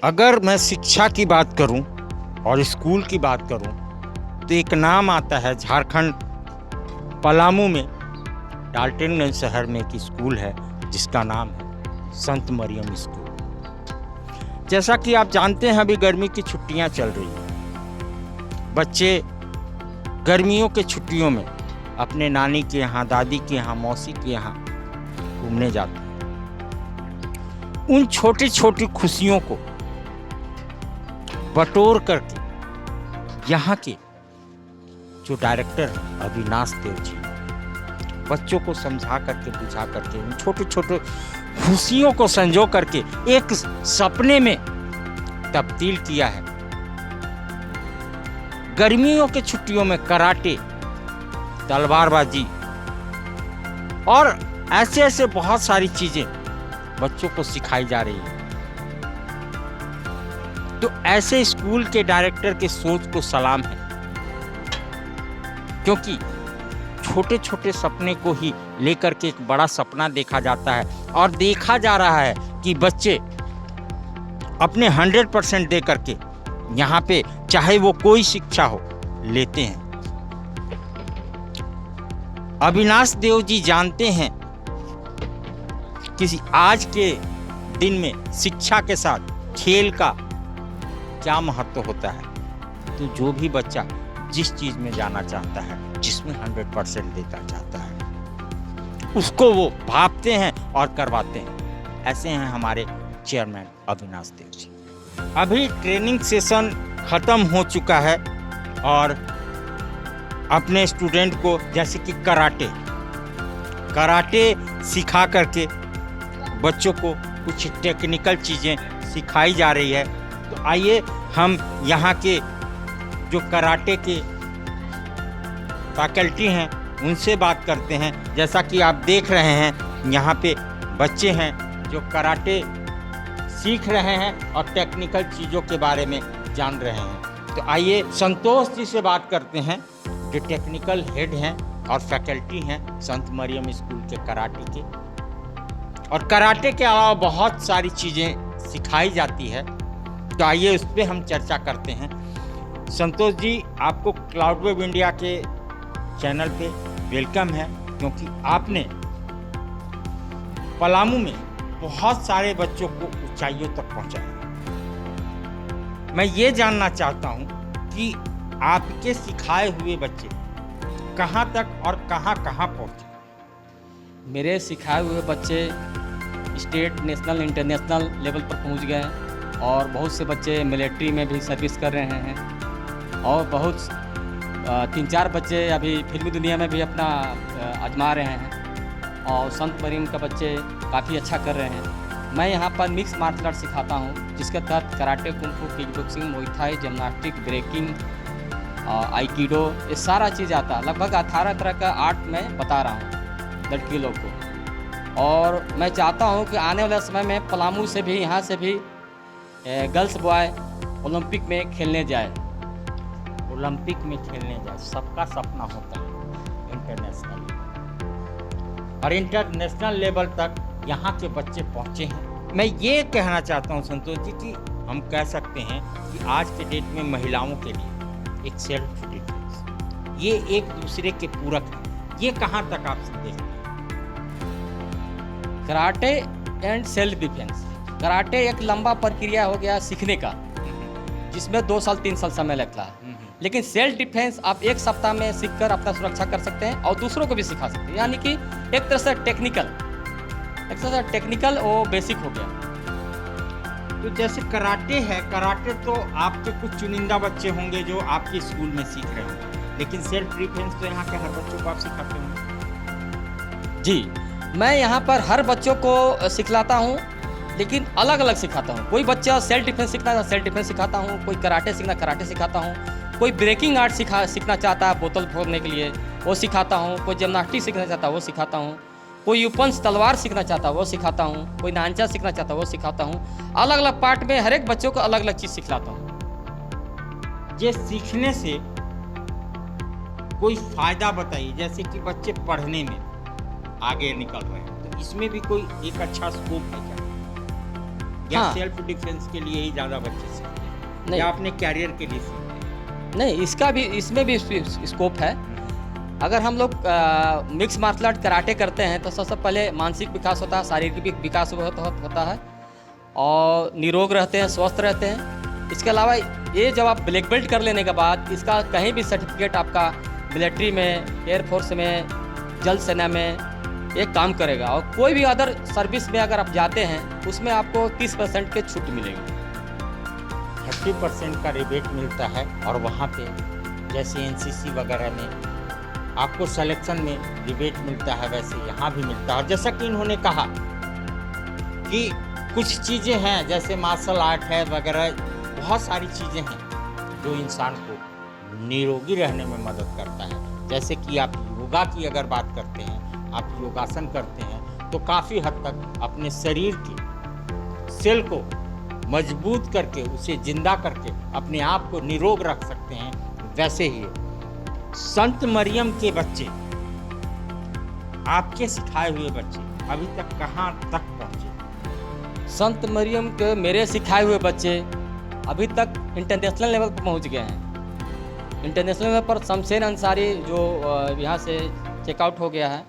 अगर मैं शिक्षा की बात करूं और स्कूल की बात करूं तो एक नाम आता है झारखंड पलामू में डाल्टनगंज शहर में एक स्कूल है जिसका नाम है संत मरियम स्कूल। जैसा कि आप जानते हैं अभी गर्मी की छुट्टियां चल रही हैं। बच्चे गर्मियों के छुट्टियों में अपने नानी के यहाँ, दादी के यहाँ, मौसी के यहाँ घूमने जाते हैं। उन छोटी छोटी खुशियों को बटोर करके यहाँ के जो डायरेक्टर हैं अविनाश देव जी बच्चों को समझा करके, बुझा करके, उन छोटे छोटे खुशियों को संजो करके एक सपने में तब्दील किया है। गर्मियों के छुट्टियों में कराटे, तलवारबाजी और ऐसे ऐसे बहुत सारी चीजें बच्चों को सिखाई जा रही है। तो ऐसे स्कूल के डायरेक्टर के सोच को सलाम है, क्योंकि छोटे छोटे सपने को ही लेकर के एक बड़ा सपना देखा जाता है और देखा जा रहा है कि बच्चे अपने 100% दे करके यहाँ पे चाहे वो कोई शिक्षा हो लेते हैं। अविनाश देव जी जानते हैं कि आज के दिन में शिक्षा के साथ खेल का क्या महत्व होता है। तो जो भी बच्चा जिस चीज में जाना चाहता है, जिसमें 100% देना चाहता है, उसको वो भापते हैं और करवाते हैं। ऐसे हैं हमारे चेयरमैन अविनाश देव जी। अभी ट्रेनिंग सेशन खत्म हो चुका है और अपने स्टूडेंट को जैसे कि कराटे सिखा करके बच्चों को कुछ टेक्निकल चीज़ें सिखाई जा रही है। तो आइए हम यहाँ के जो कराटे के फैकल्टी हैं उनसे बात करते हैं। जैसा कि आप देख रहे हैं यहाँ पे बच्चे हैं जो कराटे सीख रहे हैं और टेक्निकल चीज़ों के बारे में जान रहे हैं। तो आइए संतोष जी से बात करते हैं जो टेक्निकल हेड हैं और फैकल्टी हैं संत मरियम स्कूल के कराटे के। और कराटे के अलावा बहुत सारी चीज़ें सिखाई जाती है। तो आइए उस पर हम चर्चा करते हैं। संतोष जी, आपको क्लाउड वेब इंडिया के चैनल पे वेलकम है, क्योंकि आपने पलामू में बहुत सारे बच्चों को ऊंचाइयों तक पहुंचाया। मैं ये जानना चाहता हूं कि आपके सिखाए हुए बच्चे कहां तक और कहां कहां पहुंचे। मेरे सिखाए हुए बच्चे स्टेट, नेशनल, इंटरनेशनल लेवल पर पहुंच गए हैं और बहुत से बच्चे मिलिट्री में भी सर्विस कर रहे हैं और बहुत 3-4 बच्चे अभी फिल्मी दुनिया में भी अपना आजमा रहे हैं और संत मरियम का बच्चे काफ़ी अच्छा कर रहे हैं। मैं यहाँ पर मिक्स मार्शल आर्ट सिखाता हूँ, जिसके तहत karate, kung fu, kick boxing, muay Thai, gymnastic, breaking, aikido, ये सारा चीज़ आता है। लगभग 18 तरह का आर्ट मैं बता रहा हूँ लड़की लोग को। और मैं चाहता हूँ कि आने वाले समय में पलामू से भी, यहाँ से भी गर्ल्स बॉय ओलंपिक में खेलने जाए। ओलंपिक में खेलने जाए सबका सपना होता है इंटरनेशनल, और इंटरनेशनल लेवल तक यहाँ के बच्चे पहुँचे हैं। मैं ये कहना चाहता हूँ संतोष जी कि हम कह सकते हैं कि आज के डेट में महिलाओं के लिए एक सेल्फ डिफेंस, ये एक दूसरे के पूरक है। ये कहाँ तक आप देखते हैं? Karate and self defence. Karate एक लंबा प्रक्रिया हो गया सीखने का, जिसमें 2 साल 3 साल समय लगता है। लेकिन सेल्फ डिफेंस आप 1 सप्ताह में सीखकर अपना सुरक्षा कर सकते हैं और दूसरों को भी सिखा सकते हैं। यानी कि एक तरह से टेक्निकल और बेसिक हो गया। तो जैसे कराटे है, कराटे तो आपके कुछ चुनिंदा बच्चे होंगे जो आपके स्कूल में सीख रहे होंगे, लेकिन सेल्फ डिफेंस तो यहाँ के हर बच्चों को आप सिखाते होंगे। जी, मैं यहाँ पर हर बच्चों को सिखलाता हूँ, लेकिन अलग अलग सिखाता हूँ। कोई बच्चा सेल्फ डिफेंस सीखना है, सेल्फ डिफेंस सिखाता हूँ। कोई कराटे सीखना, कराटे सिखाता हूँ। कोई ब्रेकिंग आर्ट सीखना चाहता है बोतल फोड़ने के लिए, वो सिखाता हूँ। कोई जिम्नास्टिक सीखना चाहता है, वो सिखाता हूँ। कोई यूपंस तलवार सीखना चाहता है, वो सिखाता हूँ। कोई नानचा सीखना चाहता है, वो सिखाता हूँ। अलग अलग पार्ट में हर एक बच्चों को अलग अलग चीज़ सिखलाता हूँ। ये सीखने से कोई फायदा बताइए। जैसे कि बच्चे पढ़ने में आगे निकल रहे हैं, तो इसमें भी कोई एक अच्छा स्कोप है क्या? या हाँ। सेल्फ डिफेंस के लिए ही ज़्यादा बच्चे सीखते हैं, नहीं। या अपने कैरियर के लिए सीखते हैं? नहीं, इसमें भी स्कोप है। अगर हम लोग मिक्स मार्शल आर्ट कराटे करते हैं तो सबसे पहले मानसिक विकास होता है, शारीरिक भी विकास होता है और निरोग रहते हैं, स्वस्थ रहते हैं। इसके अलावा ये जब आप ब्लैक बेल्ट कर लेने के बाद इसका कहीं भी सर्टिफिकेट आपका मिलिट्री में, एयरफोर्स में, जल सेना में ये काम करेगा। और कोई भी अदर सर्विस में अगर आप जाते हैं उसमें आपको 30% की छूट मिलेगी। 30% का रिबेट मिलता है। और वहाँ पे जैसे एनसीसी वगैरह में आपको सिलेक्शन में रिबेट मिलता है, वैसे यहाँ भी मिलता है। और जैसा कि इन्होंने कहा कि कुछ चीज़ें हैं जैसे मार्शल आर्ट है वगैरह, बहुत सारी चीज़ें हैं जो इंसान को निरोगी रहने में मदद करता है। जैसे कि आप योगा की अगर बात करते हैं, आप योगासन करते हैं तो काफ़ी हद तक अपने शरीर की सेल को मजबूत करके, उसे जिंदा करके अपने आप को निरोग रख सकते हैं। वैसे ही संत मरियम के बच्चे, आपके सिखाए हुए बच्चे अभी तक कहाँ तक पहुँचे? संत मरियम के मेरे सिखाए हुए बच्चे अभी तक इंटरनेशनल लेवल पर पहुंच गए हैं। इंटरनेशनल लेवल पर शमशेर अंसारी जो यहाँ से चेकआउट हो गया है,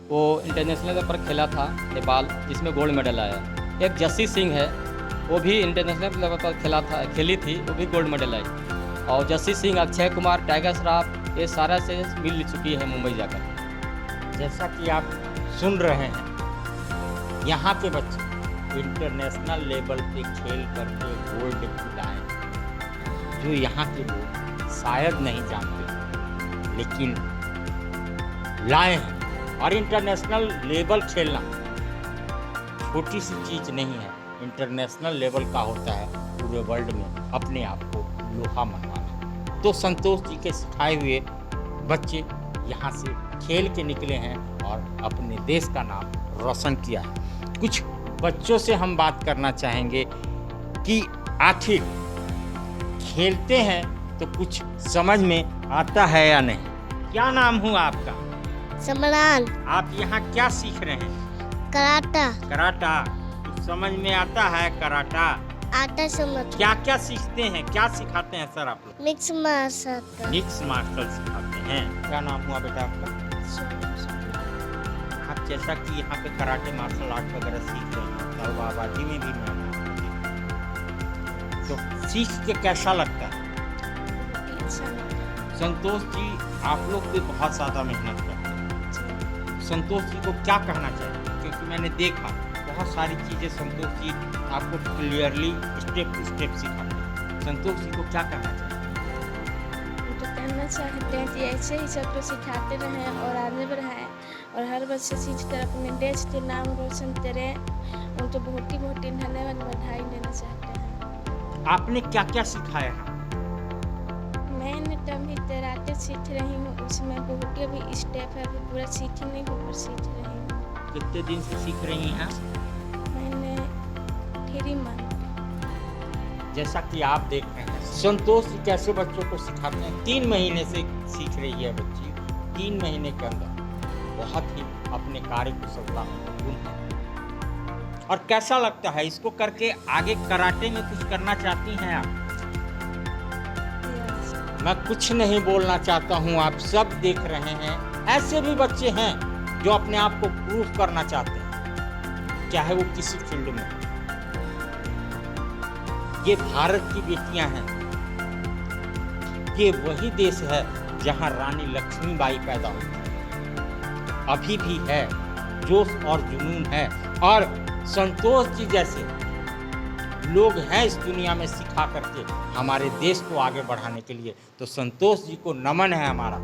वो इंटरनेशनल लेवल पर खेला था नेपाल, जिसमें गोल्ड मेडल आया। एक जस्सी सिंह है, वो भी इंटरनेशनल लेवल पर खेली थी, वो भी गोल्ड मेडल आई। और जस्सी सिंह, अक्षय कुमार, टाइगर श्रॉफ, ये सारा से मिल चुकी है मुंबई जाकर। जैसा कि आप सुन रहे हैं, यहाँ के बच्चे इंटरनेशनल लेवल पे खेल करके गोल्ड लाए, जो यहाँ के लोग शायद नहीं जानते, लेकिन लाए हैं। और इंटरनेशनल लेवल खेलना छोटी सी चीज़ नहीं है। इंटरनेशनल लेवल का होता है पूरे वर्ल्ड में अपने आप को लोहा मनवाना। तो संतोष जी के सिखाए हुए बच्चे यहाँ से खेल के निकले हैं और अपने देश का नाम रोशन किया है। कुछ बच्चों से हम बात करना चाहेंगे कि आखिर खेलते हैं तो कुछ समझ में आता है या नहीं। क्या नाम हुआ आपका? समरान। आप यहाँ क्या सीख रहे हैं? कराटा। कराटा। कुछ समझ में आता है कराटा? आता समझ। क्या क्या सीखते हैं, क्या सिखाते हैं सर आप लोग? Mix martial. मिक्स मार्शल सिखाते हैं। क्या नाम हुआ बेटा आपका? आप जैसा कि यहाँ पे कराटे मार्शल आर्ट वगैरह सीख रहे हैं, तलवारबाजी में भी मैं तो सीख के कैसा लगता है? संतोष जी, आप लोग भी बहुत ज़्यादा मेहनत करते हैं। संतोष जी को क्या कहना चाहिए? क्योंकि मैंने देखा बहुत सारी चीज़ें संतोष जी आपको क्लियरली स्टेप टू स्टेप सिखाते हैं। संतोष जी को क्या कहना चाहिए? तो कहना चाहते हैं कि ऐसे ही सबको सिखाते रहें और आगे बढ़ाएं और हर बच्चे सीख कर अपने देश के नाम रोशन करें। उनको बहुत ही धन्यवाद, बधाई देना चाहते हैं। आपने क्या क्या सिखाया है? मैंने तभी कराटे सीख रही हूँ, उसमें बहुत ही अभी स्टेप है, अभी पूरा सीखी नहीं हूँ, पर सीख रही हूँ। कितने दिन से सीख रही हैं? मैंने 3 मंथ। जैसा कि आप देख रहे हैं संतोष जी कैसे बच्चों को सिखाते हैं। 3 महीने से सीख रही है बच्ची। 3 महीने के अंदर बहुत ही अपने कार्य कुशलता में गुण है। और कैसा लगता है इसको करके? आगे कराटे में कुछ करना चाहती हैं आप? मैं कुछ नहीं बोलना चाहता हूँ, आप सब देख रहे हैं। ऐसे भी बच्चे हैं जो अपने आप को प्रूव करना चाहते हैं, चाहे वो किसी फील्ड में। ये भारत की बेटियां हैं। ये वही देश है जहां रानी लक्ष्मीबाई पैदा हुई है। अभी भी है, जोश और जुनून है। और संतोष जी जैसे लोग हैं इस दुनिया में सिखा करके हमारे देश को आगे बढ़ाने के लिए। तो संतोष जी को नमन है हमारा।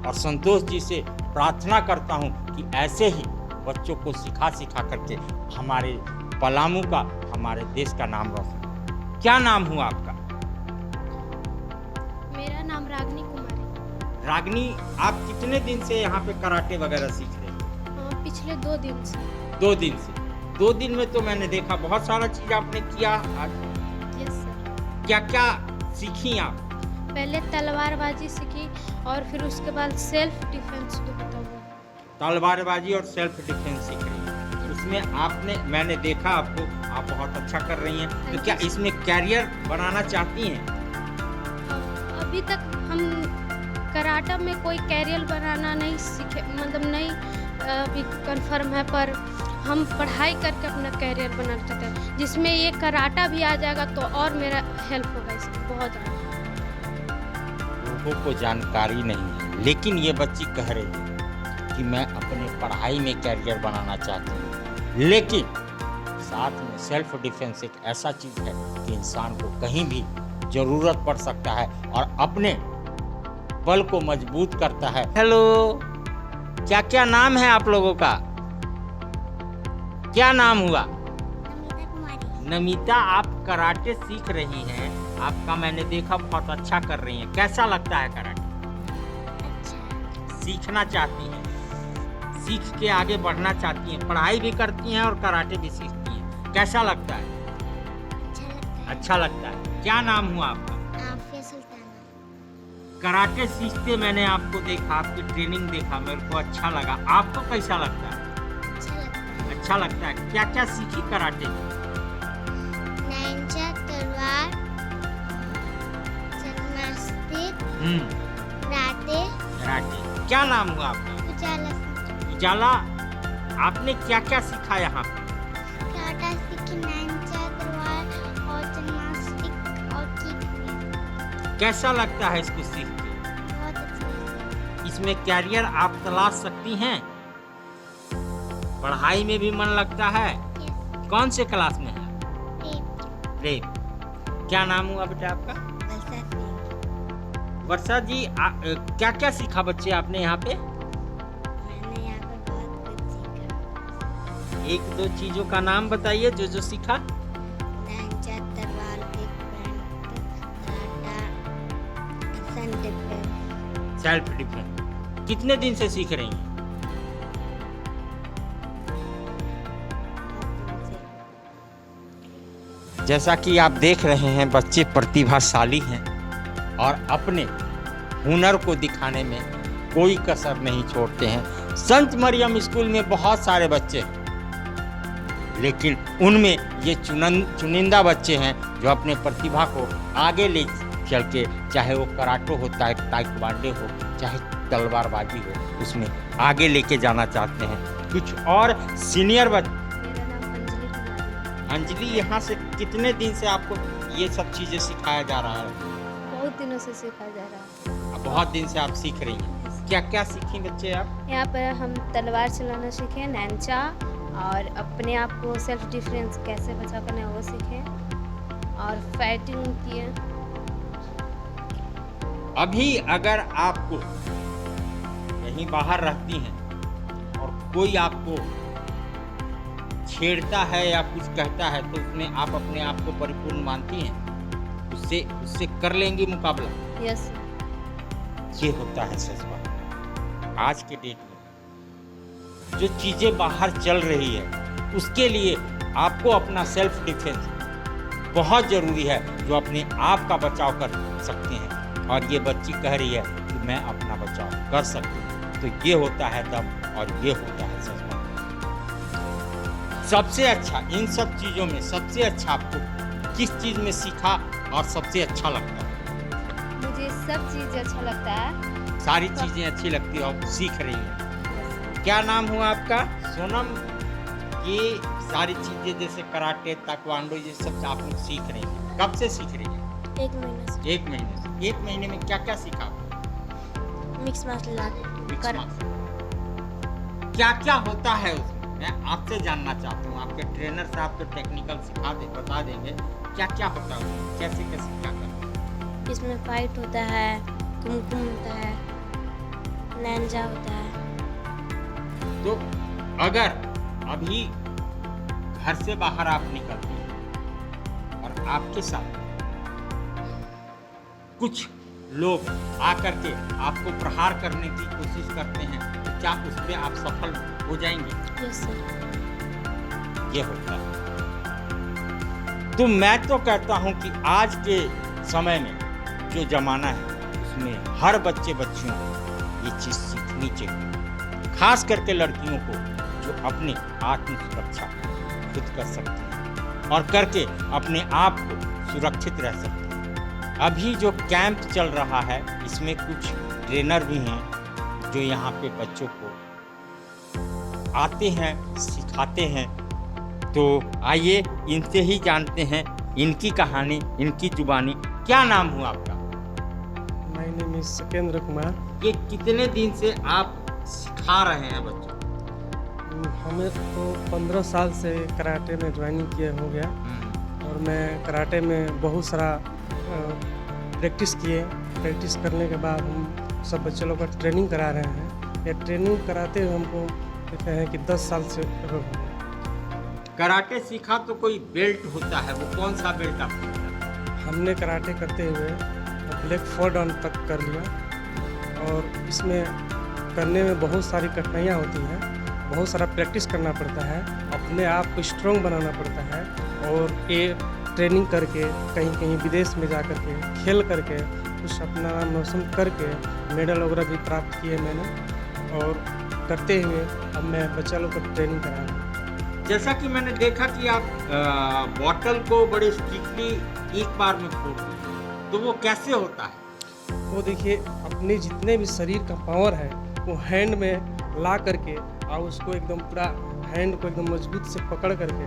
और संतोष जी से प्रार्थना करता हूं कि ऐसे ही बच्चों को सिखा करके हमारे पलामू का, हमारे देश का नाम रोशन। क्या नाम हुआ आपका? मेरा नाम रागनी कुमारी। रागनी, आप कितने दिन से यहाँ पे कराटे वगैरह सीख रहे हैं? पिछले 2 दिन से। 2 दिन से। 2 दिन में तो मैंने देखा बहुत सारा चीज आपने किया आज। Yes sir. क्या क्या सीखी आप? पहले तलवारबाजी सीखी और फिर उसके बाद सेल्फ डिफेंस को बताऊंगा। तलवारबाजी और सेल्फ डिफेंस सीख रही है। उसमें मैंने देखा आपको, आप बहुत अच्छा कर रही हैं। तो क्या इसमें कैरियर बनाना चाहती हैं? अभी तक हम कराटा में कोई कैरियर बनाना नहीं सीखे, मतलब नहीं अभी कंफर्म है, पर हम पढ़ाई करके अपना कैरियर बनाना चाहते हैं, जिसमें ये कराटा भी आ जाएगा तो और मेरा हेल्प होगा इसमें बहुत ज़्यादा। लोगों को जानकारी नहीं है, लेकिन ये बच्ची कह रही है कि मैं अपने पढ़ाई में कैरियर बनाना चाहती हूँ, लेकिन साथ में सेल्फ डिफेंस एक ऐसा चीज़ है कि इंसान को कहीं भी ज़रूरत पड़ सकता है और अपने बल को मजबूत करता है। हेलो, क्या क्या नाम है आप लोगों का? क्या नाम हुआ? नमिता कुमारी। नमिता, आप कराटे सीख रही हैं। आपका मैंने देखा बहुत अच्छा कर रही हैं। कैसा लगता है कराटे? अच्छा। सीखना चाहती हैं, सीख के आगे बढ़ना चाहती हैं, पढ़ाई भी करती हैं और कराटे भी सीखती हैं। कैसा लगता है? अच्छा लगता है। अच्छा लगता है। क्या नाम हुआ आपका? आफिया सुल्ताना। कराटे सीखते मैंने आपको देखा, आपकी ट्रेनिंग देखा, मेरे को अच्छा लगा। आपको कैसा लगता है? अच्छा लगता है। अच्छा लगता है। क्या क्या सीखी कराटे में? नैंचा, तलवार, जिम्नास्टिक, कराटे, कराटे। क्या नाम हुआ आपका? उजाला, उजाला, आपने क्या क्या सीखा यहाँ पे? कराटा सीखी, नैंचा, तलवार और जिम्नास्टिक और किक में। कैसा लगता है इसको सीख के? बहुत अच्छा लगता है। इसमें कैरियर आप तलाश सकती हैं। पढ़ाई में भी मन लगता है। Yes. कौन से क्लास में है? Tape, prep. क्या नाम हुआ बेटा आपका? वैसा नहीं। वर्षा जी, क्या क्या सीखा बच्चे आपने यहाँ पे? मैंने यहाँ पर बहुत कुछ सीखा। एक दो चीजों का नाम बताइए जो जो सीखा। नैंचा, तलवार, किक, कराटा, सन डिफेंस। Self defence. कितने दिन से सीख रही हैं? जैसा कि आप देख रहे हैं, बच्चे प्रतिभाशाली हैं और अपने हुनर को दिखाने में कोई कसर नहीं छोड़ते हैं। संत मरियम स्कूल में बहुत सारे बच्चे हैं, लेकिन उनमें ये चुनिंदा बच्चे हैं जो अपने प्रतिभा को आगे ले चल के, चाहे वो कराटे होता है, ताइक्वांडो हो, चाहे तलवारबाजी हो, उसमें आगे लेके जाना चाहते हैं। कुछ और सीनियर बच्चे। मेरा नाम अंजलि कुमारी है। अंजलि, यहाँ से कितने दिन से आपको ये सब चीज़ें सिखाया जा रहा है? बहुत दिनों से सीखा जा रहा है। बहुत दिन से आप सीख रही हैं। क्या क्या सीखी बच्चे आप? यहाँ पर हम तलवार चलाना सीखे, नैंचा, और अपने आप को सेल्फ डिफेंस कैसे बचा करना है वो सीखे, और फाइटिंग किए। अभी अगर आपको कहीं बाहर रहती हैं और कोई आपको छेड़ता है या कुछ कहता है, तो उसमें आप अपने आप को परिपूर्ण मानती हैं? उससे कर लेंगी मुकाबला? यस। ये होता है सच बात। आज के डेट में जो चीज़ें बाहर चल रही है, उसके लिए आपको अपना सेल्फ डिफेंस बहुत ज़रूरी है, जो अपने आप का बचाव कर सकते हैं। और ये बच्ची कह रही है कि मैं अपना बचाव कर सकती हूँ, तो ये होता है दम और ये होता है सच बात। सबसे अच्छा इन सब चीज़ों में सबसे अच्छा आपको किस चीज़ में सीखा और सबसे अच्छा लगता है? मुझे सब चीज़ अच्छा लगता है। सारी चीज़ें अच्छी लगती है और सीख रही हैं। क्या नाम हुआ आपका? सोनम। ये सारी चीज़ें जैसे कराटे, ताइक्वांडो, ये सब आप लोग सीख रही हैं। कब से सीख रही हैं? 1 महीने से। 1 महीने से। 1 महीने में क्या क्या सीखा आपने? मिक्स मार्शल आर्ट मिक्स कर मार्शल। क्या क्या होता है उसमें? मैं आपसे जानना चाहता हूँ। आपके ट्रेनर साहब तो टेक्निकल बता देंगे क्या क्या होता है उसमें, कैसे कैसे क्या करते हैं। इसमें फाइट होता है, कुमकुम होता है, नैंजा होता है। तो अगर अभी घर से बाहर आप निकलती हैं और आपके साथ कुछ लोग आकर के आपको प्रहार करने की कोशिश करते हैं, तो क्या उसमें आप सफल हो जाएंगे? Yes sir. ये होता है। तो मैं तो कहता हूं कि आज के समय में जो जमाना है, उसमें हर बच्चियों को ये चीज़ सीखनी चाहिए, खास करके लड़कियों को, जो अपनी आत्म सुरक्षा खुद कर सकती हैं। और करके अपने आप को सुरक्षित रह सकते हैं। अभी जो कैंप चल रहा है इसमें कुछ ट्रेनर भी हैं जो यहाँ पे बच्चों को आते हैं, सिखाते हैं। तो आइए इनसे ही जानते हैं इनकी कहानी, इनकी जुबानी। क्या नाम हुआ आपका? My name is Sakendra Kumar. ये कितने दिन से आप सिखा रहे हैं बच्चों? हमें तो 15 साल से कराटे में ज्वाइनिंग किए हो गया और मैं कराटे में बहुत सारा प्रैक्टिस किए। प्रैक्टिस करने के बाद हम सब बच्चे लोग का ट्रेनिंग करा रहे हैं। ये ट्रेनिंग कराते हुए हमको कहते हैं कि 10 साल से हो गया। कराटे सीखा तो कोई बेल्ट होता है, वो कौन सा बेल्ट आपको मिला? हमने कराटे करते हुए ब्लैक 4 डाउन तक कर लिया और इसमें करने में बहुत सारी कठिनाइयाँ होती हैं। बहुत सारा प्रैक्टिस करना पड़ता है, अपने आप को स्ट्रॉन्ग बनाना पड़ता है और ये ट्रेनिंग करके कहीं कहीं विदेश में जा करके खेल करके कुछ अपना नाम रोशन करके मेडल वगैरह भी प्राप्त किए मैंने। और करते हुए अब मैं बच्चा लोग को ट्रेनिंग करा रहा हूँ। जैसा कि मैंने देखा कि आप बॉटल को बड़े स्ट्रिक्टली एक बार में फोड़ देते, तो वो कैसे होता है? वो देखिए अपने जितने भी शरीर का पावर है वो हैंड में ला करके और उसको एकदम पूरा हैंड को एकदम मजबूत से पकड़ करके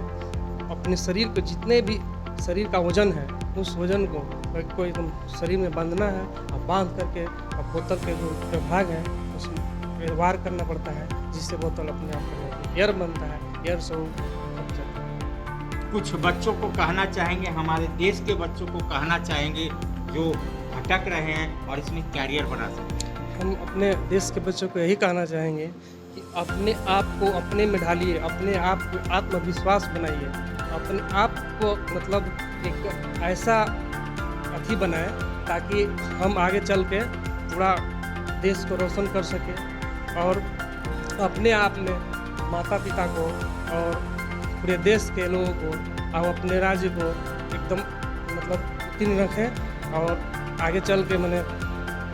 अपने शरीर को जितने भी शरीर का वजन है उस वजन को एकदम शरीर में बांधना है और बांध करके और बोतल के जो भाग है उसमें वार करना पड़ता है जिससे बोतल अपने आप एयर बनता है। एयर से वो फट जाता है। कुछ बच्चों को कहना चाहेंगे, हमारे देश के बच्चों को कहना चाहेंगे जो भटक रहे हैं और इसमें कैरियर बना सकते हैं? हम अपने देश के बच्चों को यही कहना चाहेंगे कि अपने आप को अपने में ढालिए, अपने आप को आत्मविश्वास बनाइए, अपने आप को मतलब एक ऐसा अथी बनाए ताकि हम आगे चल के पूरा देश को रोशन कर सकें और अपने आप में माता पिता को और पूरे देश के लोगों को और अपने राज्य को एकदम मतलब उत्तीर्ण रखें और आगे चल के मैंने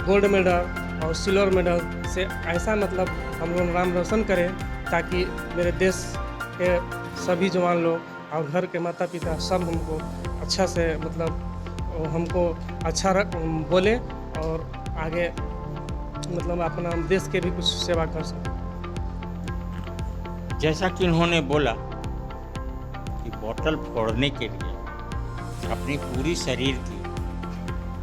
गोल्ड मेडल और सिल्वर मेडल से ऐसा मतलब हम लोग नाम रोशन करें ताकि मेरे देश के सभी जवान लोग और घर के माता पिता सब हमको अच्छा से मतलब हमको अच्छा बोले और आगे मतलब अपना देश के भी कुछ सेवा कर सकें। जैसा कि इन्होंने बोला कि बोतल फोड़ने के लिए अपनी पूरी शरीर की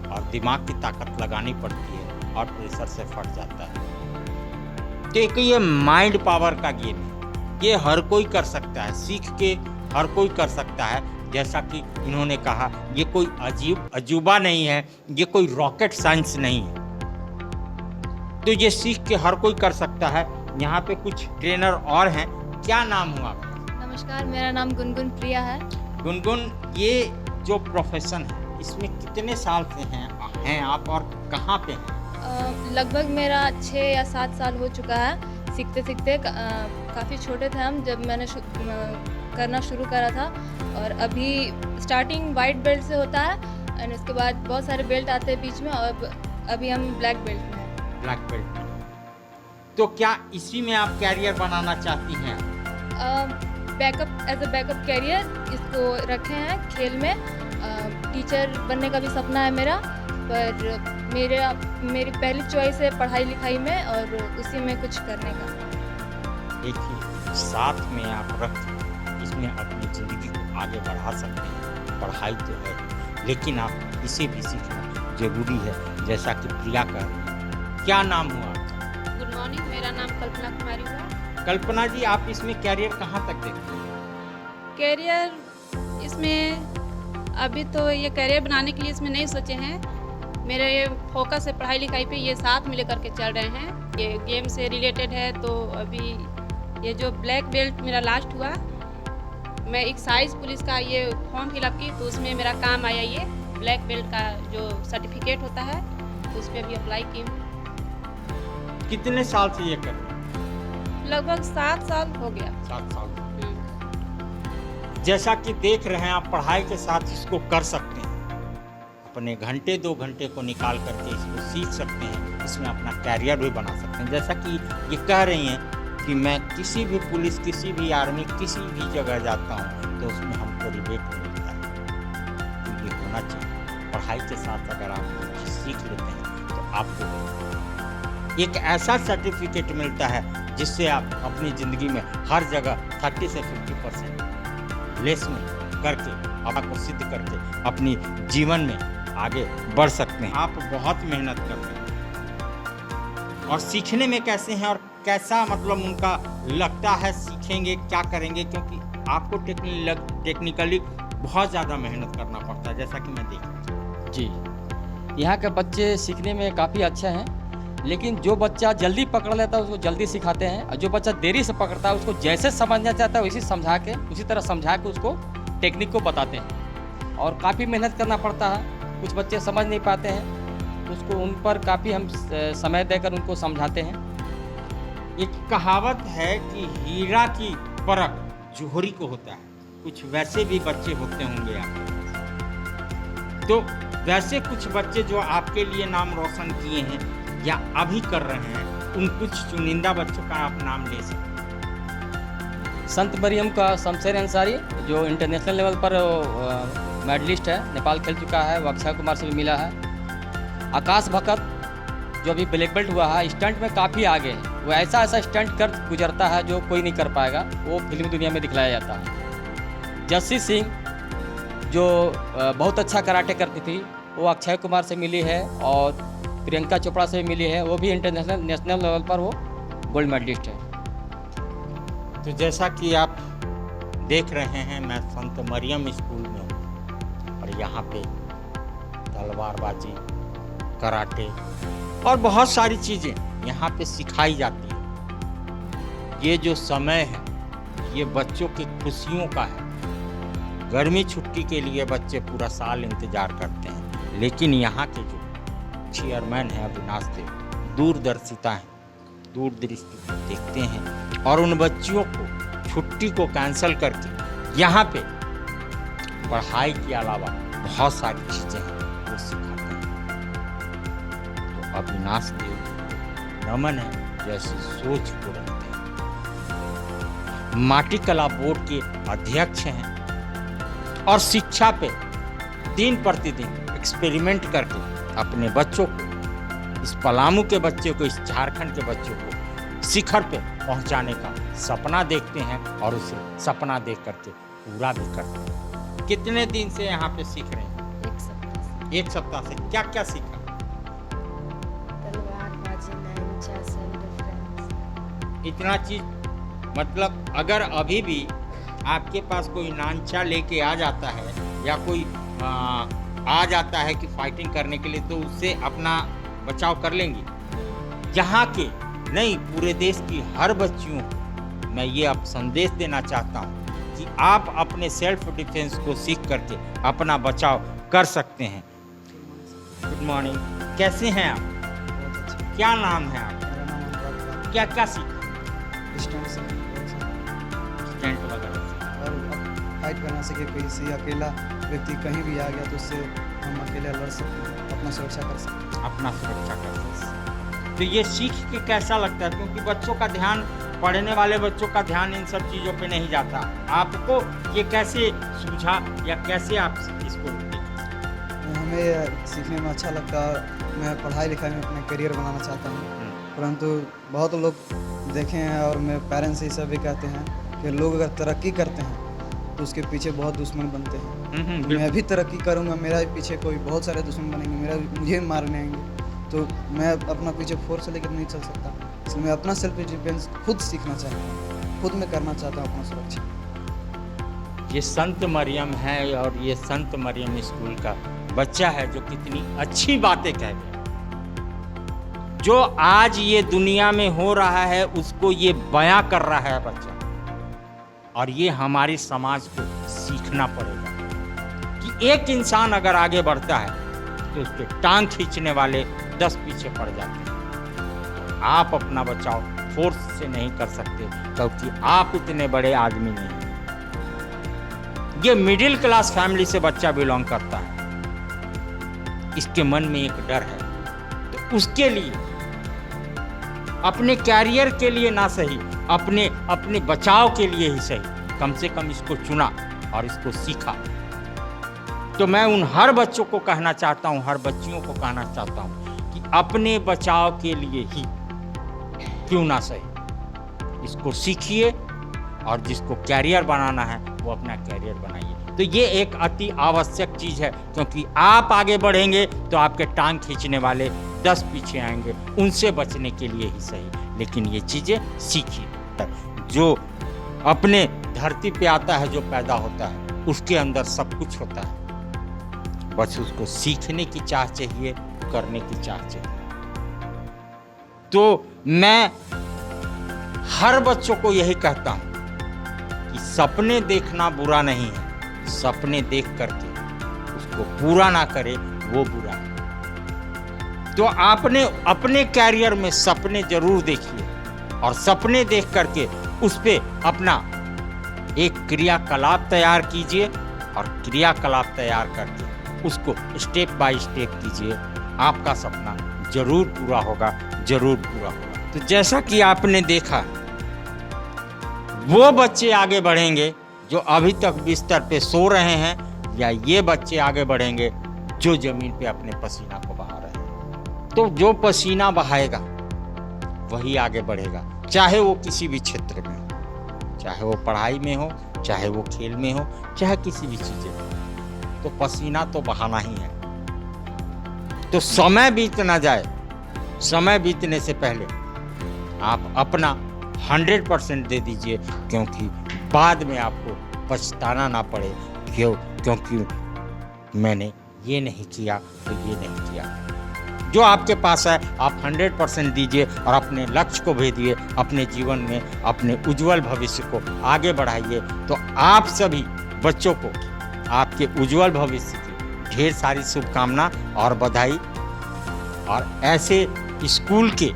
और दिमाग की ताकत लगानी पड़ती है और प्रेशर से फट जाता है। तो एक ये माइंड पावर का गेम है, ये हर कोई कर सकता है, सीख के हर कोई कर सकता है। जैसा कि इन्होंने कहा ये कोई अजूबा नहीं है, ये कोई रॉकेट साइंस नहीं है, तो ये सीख के हर कोई कर सकता है। यहाँ पे कुछ ट्रेनर और हैं। क्या नाम हुआ आपका? नमस्कार, मेरा नाम गुनगुन प्रिया है। गुनगुन, ये जो प्रोफेशन है इसमें कितने साल से हैं आप और कहाँ पे हैं? लगभग मेरा 6 या 7 साल हो चुका है सीखते सीखते। काफ़ी छोटे थे हम जब मैंने करना शुरू करा था और अभी स्टार्टिंग वाइट बेल्ट से होता है और इसके बाद बहुत सारे बेल्ट आते हैं बीच में और अभी हम ब्लैक बेल्ट में हैं। Black belt. तो क्या इसी में आप कैरियर बनाना चाहती हैं? एज अ बैकअप कैरियर इसको रखे हैं खेल में। टीचर बनने का भी सपना है मेरा, पर मेरी पहली चॉइस है पढ़ाई लिखाई में और उसी में कुछ करने का। देखिए, साथ में आप रख इसमें अपनी ज़िंदगी को आगे बढ़ा सकते हैं। पढ़ाई तो है लेकिन आप इसे भी सीखना जरूरी है, जैसा कि प्रिया कह रही है। क्या नाम हुआ आपका? गुड मॉर्निंग, मेरा नाम कल्पना कुमारी हुआ। कल्पना जी, आप इसमें कैरियर कहाँ तक देखते हैं? कैरियर इसमें अभी तो ये कैरियर बनाने के लिए इसमें नहीं सोचे हैं। मेरा ये फोकस है पढ़ाई लिखाई पे, ये साथ में लेकर के चल रहे हैं। ये गेम से रिलेटेड है तो अभी ये जो ब्लैक बेल्ट मेरा लास्ट हुआ, मैं एक्साइज पुलिस का ये फॉर्म फिलअप की तो उसमें मेरा काम आया ये ब्लैक बेल्ट का जो सर्टिफिकेट होता है, तो उस पर अभी अप्लाई की। कितने साल से ये कर रहे हैं? लगभग 7 साल हो गया। 7 साल। जैसा कि देख रहे हैं आप, पढ़ाई के साथ इसको कर सकते हैं। अपने घंटे 2 घंटे को निकाल करके इसको सीख सकते हैं, इसमें अपना कैरियर भी बना सकते हैं। जैसा कि ये कह रही हैं कि मैं किसी भी पुलिस, किसी भी आर्मी, किसी भी जगह जाता हूँ तो उसमें हमको रिबेट मिलता है। तो ये होना चाहिए। पढ़ाई के साथ अगर आप कुछ सीख लेते हैं तो आपको एक ऐसा सर्टिफिकेट मिलता है जिससे आप अपनी ज़िंदगी में हर जगह 30 से 50% लेस में करके आपको सिद्ध करके अपनी जीवन में आगे बढ़ सकते हैं। आप बहुत मेहनत करते हैं और सीखने में कैसे हैं और कैसा मतलब उनका लगता है सीखेंगे क्या करेंगे, क्योंकि आपको टेक्निकली बहुत ज़्यादा मेहनत करना पड़ता है, जैसा कि मैं देख रहा हूँ। जी, यहाँ के बच्चे सीखने में काफ़ी अच्छे हैं, लेकिन जो बच्चा जल्दी पकड़ लेता है उसको जल्दी सिखाते हैं, और जो बच्चा देरी से पकड़ता है उसको जैसे समझना चाहता है उसी तरह समझा के उसको टेक्निक को बताते हैं। और काफ़ी मेहनत करना पड़ता है। कुछ बच्चे समझ नहीं पाते हैं, उसको उन पर काफ़ी हम समय देकर उनको समझाते हैं। एक कहावत है कि हीरा की परख जोहरी को होता है। कुछ वैसे भी बच्चे होते होंगे आप, तो वैसे कुछ बच्चे जो आपके लिए नाम रोशन किए हैं या अभी कर रहे हैं, उन कुछ चुनिंदा बच्चों का आप नाम ले सकते हैं। संत मरियम का शमशेर अंसारी जो इंटरनेशनल लेवल पर मेडलिस्ट है, नेपाल खेल चुका है, वो अक्षय कुमार से भी मिला है। आकाश भगत जो अभी ब्लैक बेल्ट हुआ है, स्टंट में काफ़ी आगे है। वो ऐसा स्टंट कर गुजरता है जो कोई नहीं कर पाएगा, वो फिल्म दुनिया में दिखलाया जाता है। जस्सी सिंह जो बहुत अच्छा कराटे करती थी, वो अक्षय कुमार से मिली है और प्रियंका चोपड़ा से भी मिली है। वो भी नेशनल लेवल पर वो गोल्ड मेडलिस्ट है। तो जैसा कि आप देख रहे हैं, मैं संत मरियम स्कूल में हूँ और यहाँ पे तलवारबाजी, कराटे और बहुत सारी चीज़ें यहाँ पे सिखाई जाती है। ये जो समय है ये बच्चों की खुशियों का है। गर्मी छुट्टी के लिए बच्चे पूरा साल इंतज़ार करते हैं, लेकिन यहाँ के जो चेयरमैन हैं अविनाश देव दूरदर्शिता है, दूरदृष्टि को देखते हैं और उन बच्चियों को छुट्टी को कैंसिल करके यहाँ पे पढ़ाई के अलावा बहुत सारी चीज़ें हैं वो सिखाते हैं। तो अविनाश देव नमन है, जैसी सोच को रखते हैं। माटी कला बोर्ड के अध्यक्ष हैं और शिक्षा पे दिन प्रतिदिन एक्सपेरिमेंट करके अपने बच्चों को, इस पलामू के बच्चे को, इस झारखंड के बच्चों को शिखर पे पहुंचाने का सपना देखते हैं और उसे सपना देख करके पूरा भी करते हैं। कितने दिन से यहाँ पे सीख रहे हैं? 1 सप्ताह से। 1 सप्ताह से क्या क्या सीखा? तलवारबाजी, नाइंचा, सेल्फ डिफेंस। इतना चीज, मतलब अगर अभी भी आपके पास कोई नांचा लेके आ जाता है या कोई आ जाता है कि फाइटिंग करने के लिए, तो उससे अपना बचाव कर लेंगी। यहाँ के नहीं, पूरे देश की हर बच्चियों को मैं ये अब संदेश देना चाहता हूँ कि आप अपने सेल्फ डिफेंस को सीख करके अपना बचाव कर सकते हैं। गुड मॉर्निंग, कैसे हैं आप? बहुत अच्छा। क्या नाम है आप? मेरा नाम अनुराग क्या क्या सीखा? स्टैंड से स्टैंड वगैरह से। और फाइट करना सीखे। किसी अकेला व्यक्ति कहीं भी आ गया तो उससे हम अकेले लड़ सकते हैं, अपना सुरक्षा कर सकते हैं। अपना सुरक्षा करते हैं। तो ये सीख के कैसा लगता है? क्योंकि बच्चों का ध्यान, पढ़ने वाले बच्चों का ध्यान इन सब चीज़ों पे नहीं जाता। आपको ये कैसे सूझा या कैसे आप इसको देखें? हमें सीखने में अच्छा लगता है। मैं पढ़ाई लिखाई में अपना करियर बनाना चाहता हूँ, परंतु बहुत लोग देखे हैं और मेरे पेरेंट्स ये सब भी कहते हैं कि लोग अगर तरक्की करते हैं तो उसके पीछे बहुत दुश्मन बनते हैं। मैं भी तरक्की करूँगा, मेरा पीछे कोई बहुत सारे दुश्मन बनेंगे, मुझे मारने आएंगे, तो मैं अपना पीछे फोर्स लेकर नहीं चल सकता। इसलिए मैं अपना सेल्फ डिफेंस खुद सीखना चाहता हूँ, खुद मैं करना चाहता हूँ अपना सुरक्षा। ये संत मरियम है और ये संत मरियम स्कूल का बच्चा है जो कितनी अच्छी बातें कह गया। जो आज ये दुनिया में हो रहा है उसको ये बयां कर रहा है बच्चा, और ये हमारी समाज को सीखना पड़ेगा कि एक इंसान अगर आगे बढ़ता है तो उसके टांग खींचने वाले 10 पीछे पड़ जाते हैं। तो आप अपना बचाव फोर्स से नहीं कर सकते क्योंकि आप इतने बड़े आदमी नहीं हैं। ये मिडिल क्लास फैमिली से बच्चा बिलोंग करता है, इसके मन में एक डर है, तो उसके लिए अपने कैरियर के लिए ना सही, अपने बचाव के लिए ही सही, कम से कम इसको चुना और इसको सीखा। तो मैं उन हर बच्चों को कहना चाहता हूँ, हर बच्चियों को कहना चाहता हूँ कि अपने बचाव के लिए ही क्यों ना सही इसको सीखिए, और जिसको कैरियर बनाना है वो अपना कैरियर बनाइए। तो ये एक अति आवश्यक चीज़ है, क्योंकि आप आगे बढ़ेंगे तो आपके टांग खींचने वाले 10 पीछे आएंगे, उनसे बचने के लिए ही सही। लेकिन ये चीज़ें सीखिए। जो अपने धरती पे आता है, जो पैदा होता है, उसके अंदर सब कुछ होता है, बस उसको सीखने की चाह चाहिए, करने की चाह चाहिए। तो मैं हर बच्चों को यही कहता हूँ कि सपने देखना बुरा नहीं है, सपने देख करके उसको पूरा ना करे वो बुरा है। तो आपने अपने कैरियर में सपने जरूर देखिए, और सपने देख करके उस पे अपना एक क्रियाकलाप तैयार कीजिए, और क्रियाकलाप तैयार करके उसको स्टेप बाय स्टेप कीजिए। आपका सपना जरूर पूरा होगा, जरूर पूरा होगा। तो जैसा कि आपने देखा, वो बच्चे आगे बढ़ेंगे जो अभी तक बिस्तर पे सो रहे हैं, या ये बच्चे आगे बढ़ेंगे जो जमीन पे अपने पसीना को बहा रहे हैं। तो जो पसीना बहाएगा वही आगे बढ़ेगा, चाहे वो किसी भी क्षेत्र में हो, चाहे वो पढ़ाई में हो, चाहे वो खेल में हो, चाहे किसी भी चीज़ में। तो पसीना तो बहाना ही है। तो समय बीत ना जाए, समय बीतने से पहले आप अपना 100% दे दीजिए, क्योंकि बाद में आपको पछताना ना पड़े, क्योंकि मैंने ये नहीं किया तो ये नहीं किया। जो आपके पास है आप 100% दीजिए, और अपने लक्ष्य को भेजिए, अपने जीवन में अपने उज्जवल भविष्य को आगे बढ़ाइए। तो आप सभी बच्चों को आपके उज्जवल भविष्य की ढेर सारी शुभकामना और बधाई। और ऐसे स्कूल के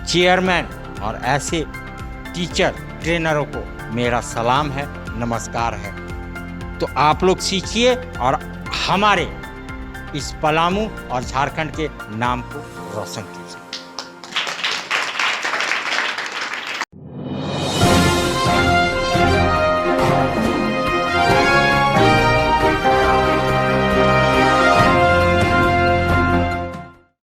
चेयरमैन और ऐसे टीचर ट्रेनरों को मेरा सलाम है, नमस्कार है। तो आप लोग सीखिए और हमारे इस पलामू और झारखंड के नाम को रोशन कीजिए।